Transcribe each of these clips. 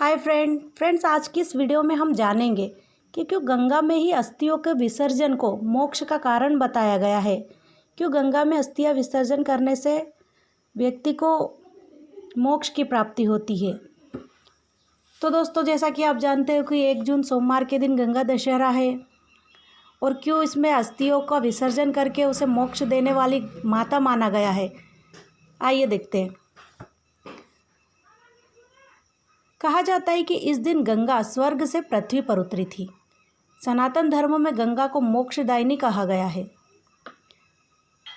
Hi friends, आज की इस वीडियो में हम जानेंगे कि क्यों गंगा में ही अस्थियों के विसर्जन को मोक्ष का कारण बताया गया है। क्यों गंगा में अस्थियां विसर्जन करने से व्यक्ति को मोक्ष की प्राप्ति होती है। तो दोस्तों, जैसा कि आप जानते हो कि 1 जून सोमवार के दिन गंगा दशहरा है और क्यों इसमें अस्थियों का विसर्जन करके उसे मोक्ष देने वाली माता माना गया है, आइए देखते हैं। कहा जाता है कि इस दिन गंगा स्वर्ग से पृथ्वी पर उतरी थी। सनातन धर्म में गंगा को मोक्षदायिनी कहा गया है।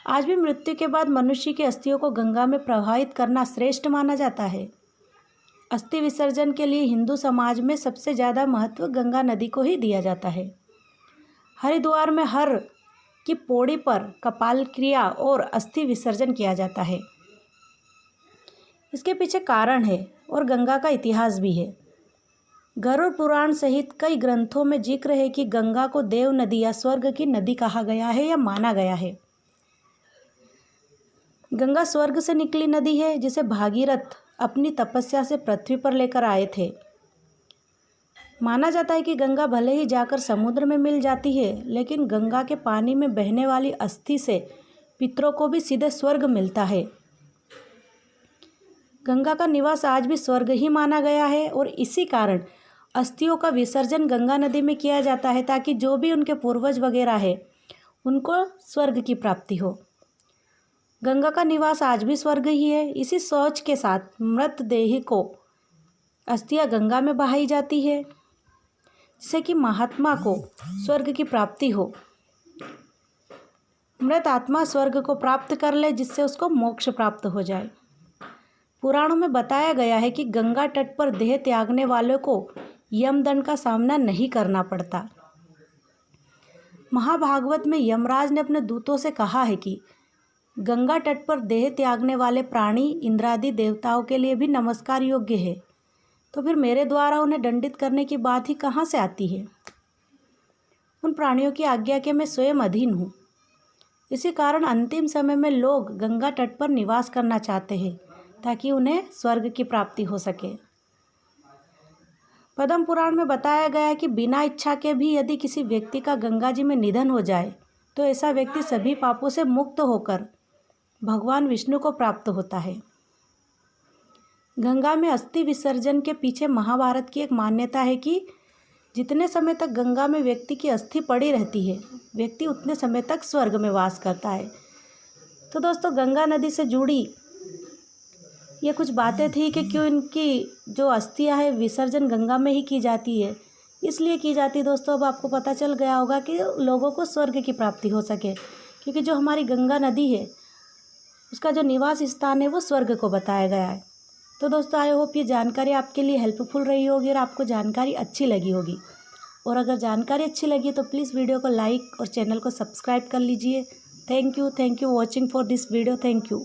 आज भी मृत्यु के बाद मनुष्य की अस्थियों को गंगा में प्रवाहित करना श्रेष्ठ माना जाता है। अस्थि विसर्जन के लिए हिंदू समाज में सबसे ज़्यादा महत्व गंगा नदी को ही दिया जाता है। हरिद्वार में हर की पौड़ी पर कपाल क्रिया और अस्थि विसर्जन किया जाता है। इसके पीछे कारण है और गंगा का इतिहास भी है। गरुड़ पुराण सहित कई ग्रंथों में जिक्र है कि गंगा को देव नदी या स्वर्ग की नदी कहा गया है या माना गया है। गंगा स्वर्ग से निकली नदी है जिसे भागीरथ अपनी तपस्या से पृथ्वी पर लेकर आए थे। माना जाता है कि गंगा भले ही जाकर समुद्र में मिल जाती है, लेकिन गंगा के पानी में बहने वाली अस्थि से पितरों को भी सीधे स्वर्ग मिलता है। गंगा का निवास आज भी स्वर्ग ही माना गया है और इसी कारण अस्थियों का विसर्जन गंगा नदी में किया जाता है, ताकि जो भी उनके पूर्वज वगैरह है उनको स्वर्ग की प्राप्ति हो। गंगा का निवास आज भी स्वर्ग ही है। इसी सोच के साथ मृतदेही को अस्थियां गंगा में बहाई जाती है, जिससे कि महात्मा को स्वर्ग की प्राप्ति हो। मृत आत्मा स्वर्ग को प्राप्त कर ले, जिससे उसको मोक्ष प्राप्त हो जाए। पुराणों में बताया गया है कि गंगा तट पर देह त्यागने वालों को यमदंड का सामना नहीं करना पड़ता। महाभागवत में यमराज ने अपने दूतों से कहा है कि गंगा तट पर देह त्यागने वाले प्राणी इंद्रादि देवताओं के लिए भी नमस्कार योग्य है, तो फिर मेरे द्वारा उन्हें दंडित करने की बात ही कहाँ से आती है। उन प्राणियों की आज्ञा के मैं स्वयं अधीन हूँ। इसी कारण अंतिम समय में लोग गंगा तट पर निवास करना चाहते हैं, ताकि उन्हें स्वर्ग की प्राप्ति हो सके। पद्म पुराण में बताया गया है कि बिना इच्छा के भी यदि किसी व्यक्ति का गंगा जी में निधन हो जाए, तो ऐसा व्यक्ति सभी पापों से मुक्त होकर भगवान विष्णु को प्राप्त होता है। गंगा में अस्थि विसर्जन के पीछे महाभारत की एक मान्यता है कि जितने समय तक गंगा में व्यक्ति की अस्थि पड़ी रहती है, व्यक्ति उतने समय तक स्वर्ग में वास करता है। तो दोस्तों, गंगा नदी से जुड़ी ये कुछ बातें थी कि क्यों इनकी जो अस्थियां है विसर्जन गंगा में ही की जाती है। इसलिए की जाती है दोस्तों, अब आपको पता चल गया होगा कि लोगों को स्वर्ग की प्राप्ति हो सके, क्योंकि जो हमारी गंगा नदी है उसका जो निवास स्थान है वो स्वर्ग को बताया गया है। तो दोस्तों, आई होप ये जानकारी आपके लिए हेल्पफुल रही होगी और आपको जानकारी अच्छी लगी होगी। और अगर जानकारी अच्छी लगी तो प्लीज़ वीडियो को लाइक और चैनल को सब्सक्राइब कर लीजिए। Thank you watching for this video. Thank you.